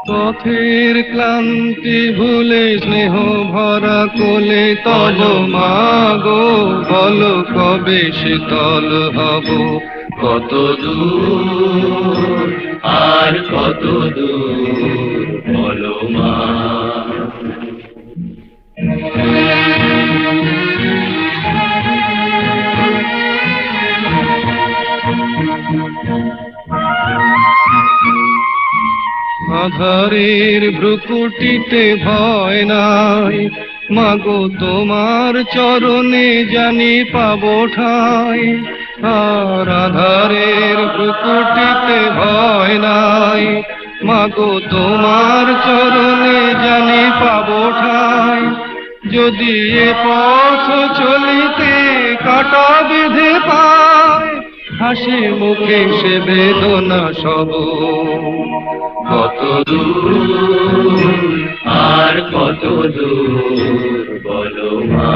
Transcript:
পথের ক্লান্তি ভুলে স্নেহ ভরা কোলে তব মাগো, বলো কবে শীতল হব। কত দূর আর কত দূর বলো মা। আধারের ভ্রুকুটিতে ভয় নাই, মাগো তোমার চরণে জানি পাবো ঠাঁই। আর আধারের ভ্রুকুটিতে ভয় নাই, মাগো তোমার চরণে জানি পাবো ঠাঁই। যদি এ পথ চলিতে কাটা বেঁধে পায়, হাসি মুখে সে বেদনা সব। কত দূর আর কত দূর বলো মা।